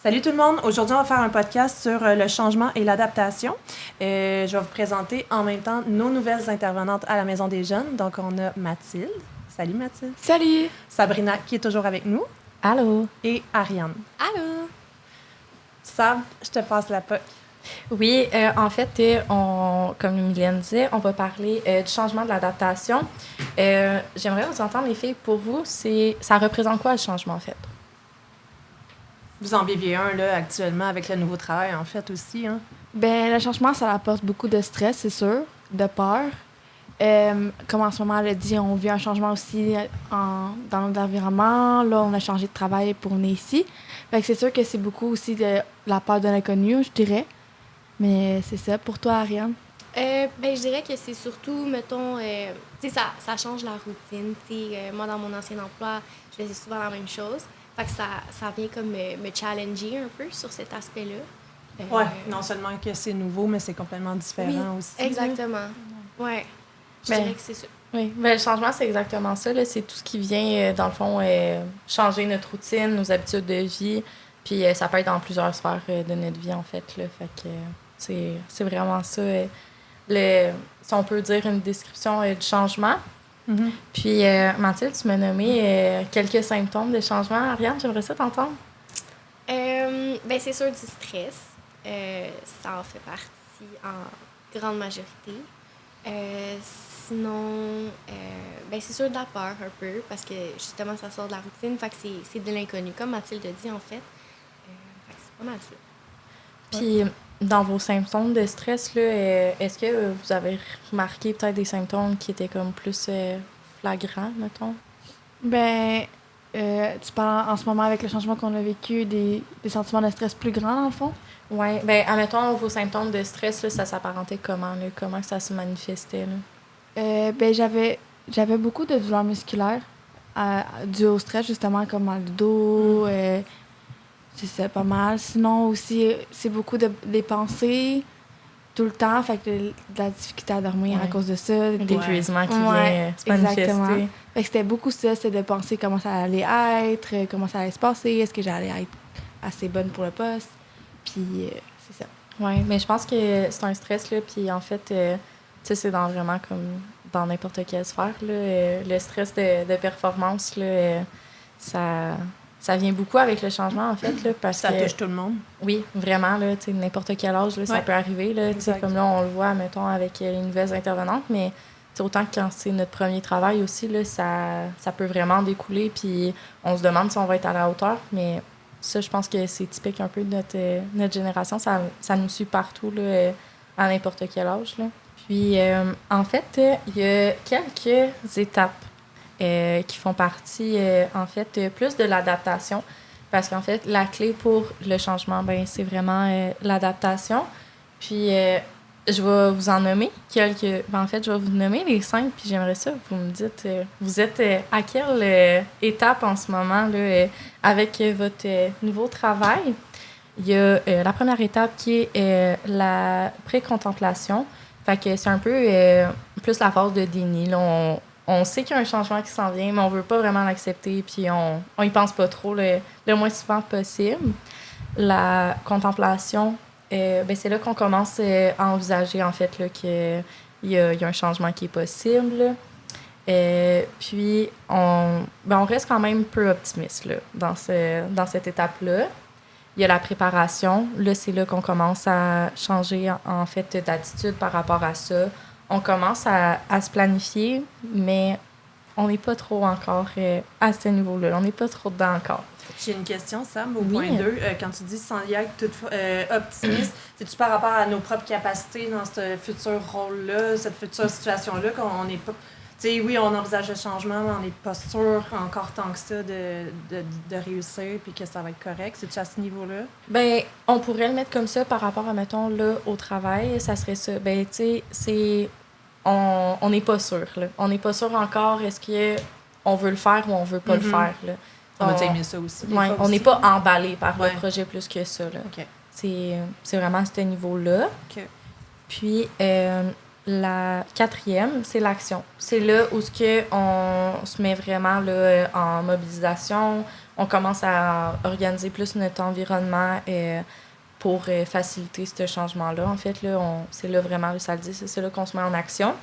Salut tout le monde! Aujourd'hui, on va faire un podcast sur le changement et l'adaptation. Je vais vous présenter en même temps nos nouvelles intervenantes à la Maison des Jeunes. Donc, on a Mathilde. Salut Mathilde! Salut! Sabrina, qui est toujours avec nous. Allô! Et Ariane. Allô! Sab, je te passe la POC. Oui, en fait, comme Mylène disait, on va parler du changement de l'adaptation. J'aimerais vous entendre, les filles, pour vous, ça représente quoi le changement, en fait? Vous en vivez un, là, actuellement, avec le nouveau travail, en fait, aussi, hein? Ben, le changement, ça apporte beaucoup de stress, c'est sûr, de peur. Comme en ce moment, elle a dit, on vit un changement aussi dans notre environnement. Là, on a changé de travail pour venir ici. Fait que c'est sûr que c'est beaucoup aussi de la peur de l'inconnu, je dirais. Mais c'est ça. Pour toi, Ariane? Ben, je dirais que c'est surtout, mettons, tu sais, ça change la routine. Tu sais, moi, dans mon ancien emploi, je faisais souvent la même chose. Fait que ça vient comme me challenger un peu sur cet aspect-là. Ouais, non seulement que c'est nouveau, mais c'est complètement différent aussi. Exactement. Ouais. Je dirais que c'est ça. Oui, ben, le changement, c'est exactement ça. Là. C'est tout ce qui vient, dans le fond, changer notre routine, nos habitudes de vie. Puis ça peut être dans plusieurs sphères de notre vie, en fait. Là. Fait que c'est vraiment ça. Si on peut dire une description du changement. Mm-hmm. Puis, Mathilde, tu m'as nommé quelques symptômes de changement. Ariane, j'aimerais ça t'entendre. Ben, c'est sûr du stress. Ça en fait partie en grande majorité. Sinon, ben, c'est sûr de la peur un peu parce que justement, ça sort de la routine. Fait que c'est de l'inconnu, comme Mathilde dit, en fait. Fait que c'est pas mal ça. Puis, dans vos symptômes de stress, là, est-ce que vous avez remarqué peut-être des symptômes qui étaient comme plus flagrants, mettons? Ben, tu parles en ce moment avec le changement qu'on a vécu, des sentiments de stress plus grands, dans le fond? Oui. Ben, admettons, vos symptômes de stress, là, ça s'apparentait comment? Là? Comment ça se manifestait? Là? Ben, j'avais beaucoup de douleurs musculaires dues au stress, justement, comme mal de dos. C'est pas mal. Sinon, aussi, c'est beaucoup des pensées tout le temps. Fait que de la difficulté à dormir à cause de ça. L'épuisement qui vient se manifester. Exactement. Fait que c'était beaucoup ça. C'était de penser comment ça allait être, comment ça allait se passer, est-ce que j'allais être assez bonne pour le poste. Puis, c'est ça. Oui, mais je pense que c'est un stress, là. Puis, en fait, tu sais, c'est vraiment comme dans n'importe quelle sphère, là. Le stress de performance, là, ça vient beaucoup avec le changement, en fait, là, parce ça que... touche tout le monde. Oui, vraiment, là, tu sais, n'importe quel âge, là, ça peut arriver, là, tu sais, comme là, on le voit, mettons, avec les nouvelles intervenantes, mais autant que quand c'est notre premier travail aussi, là, ça peut vraiment découler, puis on se demande si on va être à la hauteur, mais ça, je pense que c'est typique un peu de notre génération, ça nous suit partout, là, à n'importe quel âge, là. Puis, en fait, il y a quelques étapes qui font partie, en fait, plus de l'adaptation. Parce qu'en fait, la clé pour le changement, ben c'est vraiment l'adaptation. Puis, je vais vous en nommer quelques... Ben, en fait, je vais vous nommer les 5, puis j'aimerais ça que vous me dites, vous êtes à quelle étape en ce moment là, avec votre nouveau travail? Il y a la première étape qui est la pré-contemplation. Fait que c'est un peu plus la phase de déni. Là, on sait qu'il y a un changement qui s'en vient, mais on veut pas vraiment l'accepter, puis on y pense pas trop le moins souvent possible. La contemplation, ben c'est là qu'on commence à envisager, en fait, là, qu'il y a un changement qui est possible. Puis, on reste quand même peu optimiste là, dans cette étape-là. Il y a la préparation. Là, c'est là qu'on commence à changer, en fait, d'attitude par rapport à ça. On commence à se planifier, mais on n'est pas trop encore à ce niveau-là. On n'est pas trop dedans encore. J'ai une question, Sam, au point 2. Quand tu dis sans y être optimiste, c'est-tu par rapport à nos propres capacités dans ce futur rôle-là, cette future situation-là, qu'on n'est pas... Tu sais, oui, on envisage le changement, mais on n'est pas sûr encore tant que ça de réussir puis que ça va être correct. C'est-tu à ce niveau-là? Bien, on pourrait le mettre comme ça par rapport à, mettons, là, au travail. Ça serait ça. Bien, tu sais, c'est... On n'est pas sûr, là. On n'est pas sûr encore. Est-ce qu'on veut le faire ou on veut pas le faire, là? On va aimer ça aussi. Oui, on n'est pas emballé par le projet plus que ça, là. Okay. C'est vraiment à ce niveau-là. Okay. Puis, la 4e, c'est l'action. C'est là où on se met vraiment là, en mobilisation. On commence à organiser plus notre environnement pour faciliter ce changement-là. En fait, là, c'est là vraiment, ça le dit, c'est là qu'on se met en action.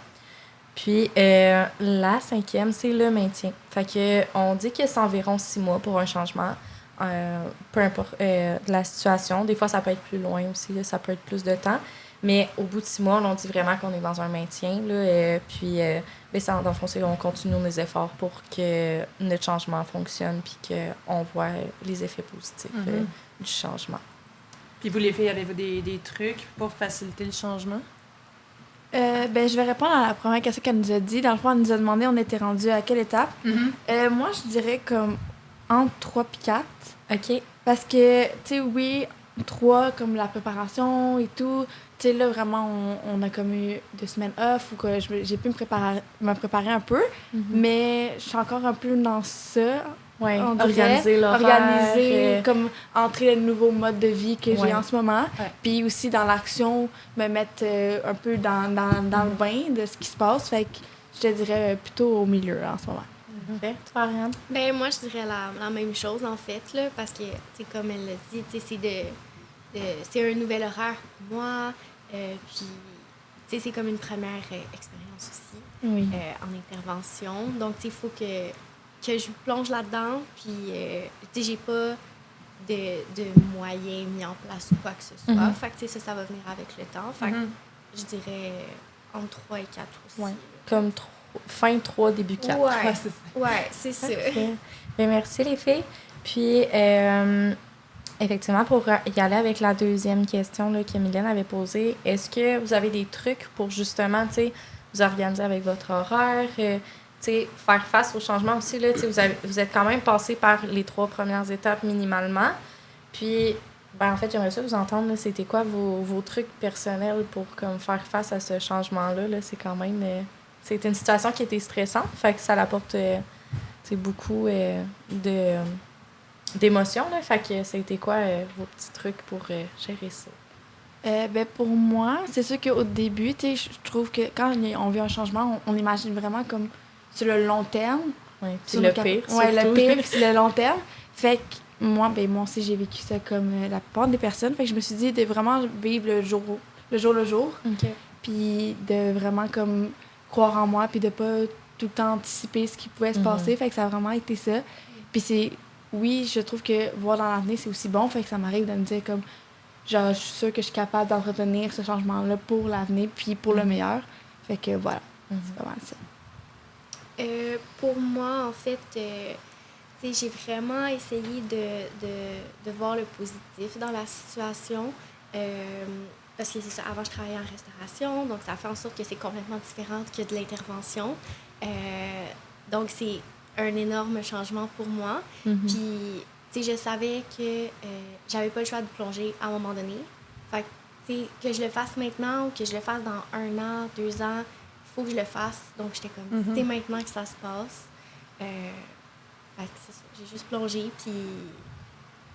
Puis la 5e, c'est le maintien. Fait que on dit que c'est environ 6 mois pour un changement. Peu importe la situation. Des fois, ça peut être plus loin aussi, là, ça peut être plus de temps. Mais au bout de 6 mois, on dit vraiment qu'on est dans un maintien. Là, puis, dans le fond, on continue nos efforts pour que notre changement fonctionne puis qu'on voit les effets positifs du changement. Puis vous, les filles, avez-vous des trucs pour faciliter le changement? Je vais répondre à la première question qu'elle nous a dit. Dans le fond, elle nous a demandé on était rendu à quelle étape. Moi, je dirais comme entre 3 et 4. OK. Parce que, tu sais, oui, 3, comme la préparation et tout. Tu sais, là, vraiment, on a comme eu 2 semaines off ou que j'ai pu me préparer un peu. Mais je suis encore un peu dans ça. Ouais, organiser l'horaire. Comme entrer le nouveau mode de vie que j'ai en ce moment. Ouais. Puis aussi, dans l'action, me mettre un peu dans le bain de ce qui se passe. Fait que je te dirais plutôt au milieu en ce moment. Toi, Ariane? Ben moi, je dirais la même chose, en fait, là, parce que, comme elle l'a dit, c'est un nouvel horaire pour moi. Puis, c'est comme une première expérience aussi en intervention. Donc, il faut que je plonge là-dedans. Puis, j'ai pas de moyens mis en place ou quoi que ce soit. Fait que, ça va venir avec le temps. Fait que, je dirais entre 3 et 4 aussi. Ouais. Comme fin 3, début 4. Ouais, c'est ça. Okay. Bien, merci les filles. Puis, effectivement, pour y aller avec la deuxième question là, que Mylène avait posée, est-ce que vous avez des trucs pour justement, vous organiser avec votre horaire, faire face au changement aussi, là, vous êtes quand même passé par les 3 premières étapes minimalement. Puis, en fait, j'aimerais ça vous entendre, là, c'était quoi vos trucs personnels pour comme, faire face à ce changement-là? Là, c'est quand même... c'était une situation qui était stressante, fait que ça apporte beaucoup d'émotions. Là, fait que ça a été quoi vos petits trucs pour gérer ça? Pour moi, c'est sûr qu'au début, je trouve que quand on vit un changement, on imagine vraiment comme sur le long terme. Oui, c'est le pire. Oui, le pire, c'est le long terme. Fait que moi aussi, j'ai vécu ça comme la plupart des personnes. Fait que je me suis dit de vraiment vivre le jour. Okay. Puis de vraiment comme croire en moi, puis de pas tout le temps anticiper ce qui pouvait se passer. Fait que ça a vraiment été ça. Puis oui, je trouve que voir dans l'avenir, c'est aussi bon. Fait que ça m'arrive de me dire comme, genre, je suis sûre que je suis capable d'entretenir ce changement-là pour l'avenir, puis pour le meilleur. Fait que voilà, c'est pas mal ça. Pour moi, en fait, j'ai vraiment essayé de voir le positif dans la situation. Parce que c'est ça, avant, je travaillais en restauration, donc ça fait en sorte que c'est complètement différent que de l'intervention. Donc, c'est un énorme changement pour moi. Puis, je savais que j'avais pas le choix de plonger à un moment donné. Fait que, que je le fasse maintenant ou que je le fasse dans 1 an, 2 ans, il faut que je le fasse. Donc, j'étais comme, c'est maintenant que ça se passe. Fait que c'est ça, j'ai juste plongé, puis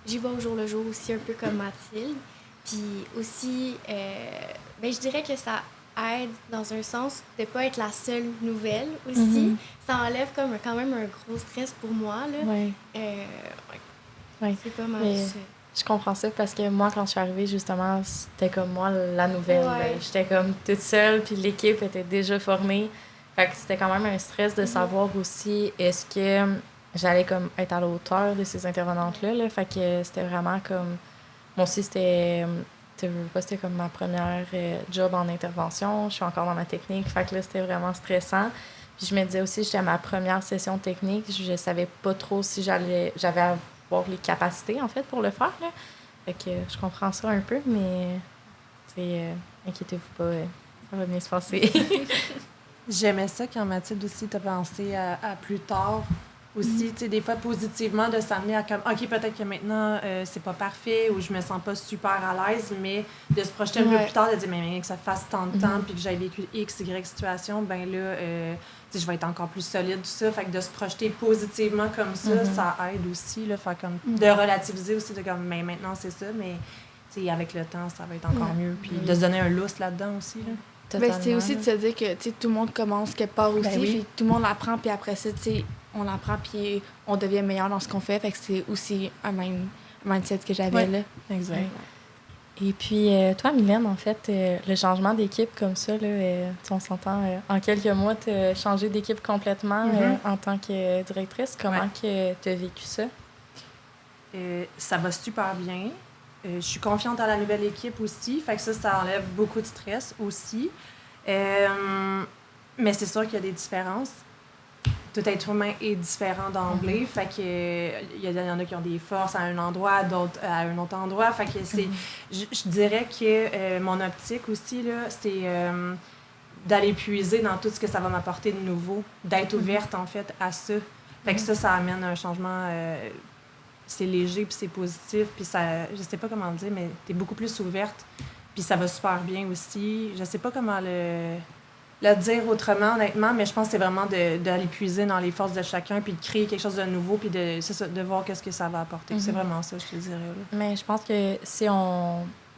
j'y vais au jour le jour aussi, un peu comme Mathilde. Puis aussi, je dirais que ça aide dans un sens de ne pas être la seule nouvelle aussi. Ça enlève quand même un gros stress pour moi. Là. Ouais. C'est pas mal ça. Je comprends ça parce que moi, quand je suis arrivée, justement, c'était comme moi la nouvelle. J'étais comme toute seule, puis l'équipe était déjà formée. Fait que c'était quand même un stress de savoir aussi est-ce que j'allais comme être à la hauteur de ces intervenantes-là. Là. Fait que c'était vraiment comme... Moi aussi, c'était comme ma première job en intervention. Je suis encore dans ma technique. Fait que là, c'était vraiment stressant. Puis je me disais aussi, j'étais à ma première session technique. Je savais pas trop si j'avais avoir les capacités, en fait, pour le faire. Là. Fait que je comprends ça un peu, mais inquiétez-vous pas, ça va bien se passer. J'aimais ça quand Mathilde aussi t'a pensé à plus tard. Aussi, tu sais, des fois, positivement, de s'amener à comme, OK, peut-être que maintenant, c'est pas parfait ou je me sens pas super à l'aise, mais de se projeter un peu plus tard, de dire, mais que ça fasse tant de temps puis que j'ai vécu X, Y situation, ben là, tu sais, je vais être encore plus solide, tout ça. Fait que de se projeter positivement comme ça, ça aide aussi, là. Fait comme, de relativiser aussi, de comme, maintenant, c'est ça, mais, tu sais, avec le temps, ça va être encore mieux. Puis de se donner un lousse là-dedans aussi, là. Ben, c'est aussi de se dire que tout le monde commence quelque part aussi, oui. puis tout le monde apprend, puis après ça, on apprend, puis on devient meilleur dans ce qu'on fait. Fait que c'est aussi un mindset que j'avais là. Exact. Et puis, toi, Mylène, en fait, le changement d'équipe comme ça, là, on s'entend, en quelques mois, tu as changé d'équipe complètement en tant que directrice. Comment que tu as vécu ça? Ça va super bien. Je suis confiante à la nouvelle équipe aussi, fait que ça enlève beaucoup de stress aussi. Mais c'est sûr qu'il y a des différences. Tout être humain est différent d'emblée, fait que il y en a qui ont des forces à un endroit, d'autres à un autre endroit, fait que c'est je dirais que mon optique aussi là, c'est d'aller puiser dans tout ce que ça va m'apporter de nouveau, d'être ouverte en fait à ça. Fait que ça amène un changement c'est léger puis c'est positif puis ça je sais pas comment le dire mais t'es beaucoup plus ouverte puis ça va super bien aussi. Je sais pas comment le dire autrement, honnêtement, mais je pense que c'est vraiment d'aller puiser dans les forces de chacun puis de créer quelque chose de nouveau puis de voir qu'est-ce que ça va apporter. C'est vraiment ça, je te dirais. Là. Mais je pense que si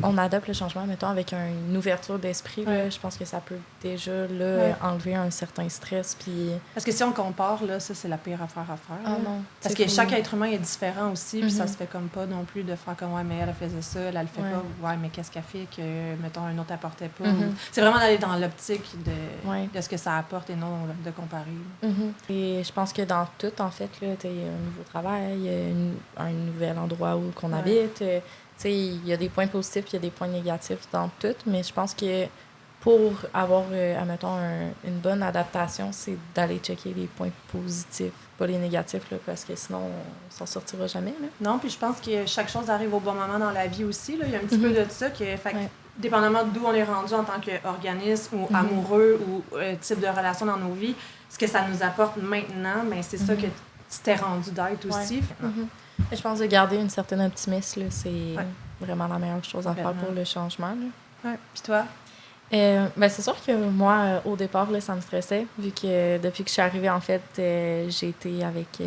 on adopte le changement, mettons, avec une ouverture d'esprit, là, je pense que ça peut déjà enlever un certain stress. Puis... Parce que si on compare, là, ça, c'est la pire affaire à faire. Ah non. Parce que chaque être humain est différent aussi, puis ça se fait comme pas non plus de faire comme, ouais, mais elle faisait ça, elle le fait pas, ouais, mais qu'est-ce qu'elle fait que, mettons, un autre apportait pas. C'est vraiment d'aller dans l'optique de ce que ça apporte et non de comparer. Et je pense que dans tout, en fait, là, tu as un nouveau travail, un nouvel endroit où qu'on habite. Il y a des points positifs, il y a des points négatifs dans tout, mais je pense que pour avoir, admettons, une bonne adaptation, c'est d'aller checker les points positifs, pas les négatifs, là, parce que sinon, on s'en sortira jamais. Là. Non, puis je pense que chaque chose arrive au bon moment dans la vie aussi. Là. Il y a un petit peu de ça, dépendamment d'où on est rendu en tant qu'organisme ou amoureux ou type de relation dans nos vies, ce que ça nous apporte maintenant, mais c'est ça que tu t'es rendu d'être aussi. Je pense que garder une certaine optimisme, là, c'est vraiment la meilleure chose à faire pour le changement. Ouais. Puis toi? C'est sûr que moi, au départ, là, ça me stressait, vu que depuis que je suis arrivée, en fait, j'ai été avec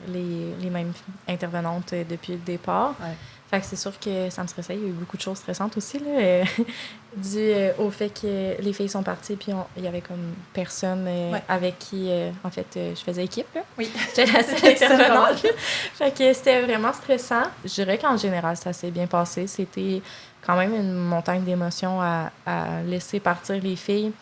les mêmes intervenantes depuis le départ. Ouais. Fait que c'est sûr que ça me stressait. Il y a eu beaucoup de choses stressantes aussi, là, dû au fait que les filles sont parties, puis il y avait comme personne avec qui, en fait, je faisais équipe. Là. Oui. J'étais la seule intervenante. Fait que c'était vraiment stressant. Je dirais qu'en général, ça s'est bien passé. C'était quand même une montagne d'émotions à laisser partir les filles.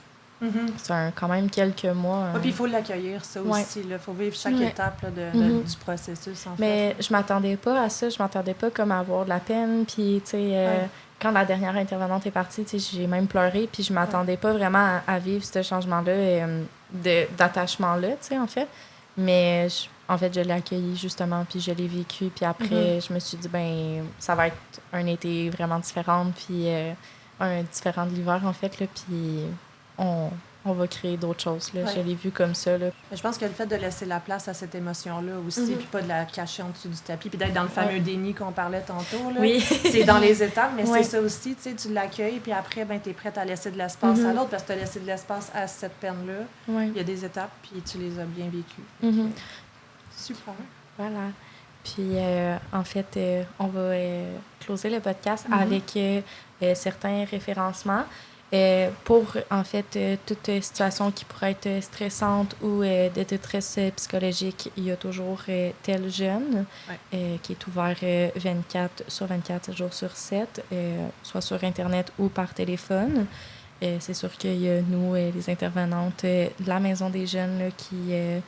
C'est quand même quelques mois. Puis il faut l'accueillir, ça aussi. Il faut vivre chaque étape là, du processus. Mais je m'attendais pas à ça. Je m'attendais pas comme à avoir de la peine. Puis, tu sais, quand la dernière intervenante est partie, tu sais, j'ai même pleuré. Puis je m'attendais pas vraiment à vivre ce changement-là, d'attachement-là, tu sais, en fait. Mais, en fait, je l'ai accueilli, justement, puis je l'ai vécu. Puis après, je me suis dit, ça va être un été vraiment différent. Puis un différent de l'hiver, en fait, là. Puis... On va créer d'autres choses. Là. Je l'ai vu comme ça. Là. Je pense que le fait de laisser la place à cette émotion-là aussi, puis pas de la cacher en dessous du tapis, puis d'être dans le fameux déni qu'on parlait tantôt. Là. Oui. C'est dans les étapes, mais c'est ça aussi. Tu l'accueilles, puis après, tu es prête à laisser de l'espace à l'autre, parce que tu as laissé de l'espace à cette peine-là. Il y a des étapes, puis tu les as bien vécues. Super. Voilà. Puis, en fait, on va closer le podcast avec certains référencements. Pour, en fait, toute situation qui pourrait être stressante ou de détresse psychologique, il y a toujours Tel Jeune qui est ouvert 24 sur 24, 7 jours sur 7, soit sur Internet ou par téléphone. C'est sûr qu'il y a nous, les intervenantes de la Maison des Jeunes, là,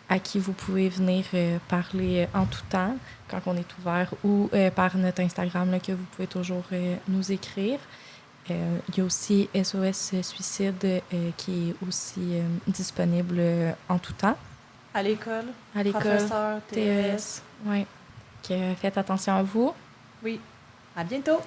à qui vous pouvez venir parler en tout temps quand on est ouvert ou par notre Instagram là, que vous pouvez toujours nous écrire. Il y a aussi SOS Suicide qui est aussi disponible en tout temps. À l'école. Professeur, TES. Oui. Faites attention à vous. Oui. À bientôt.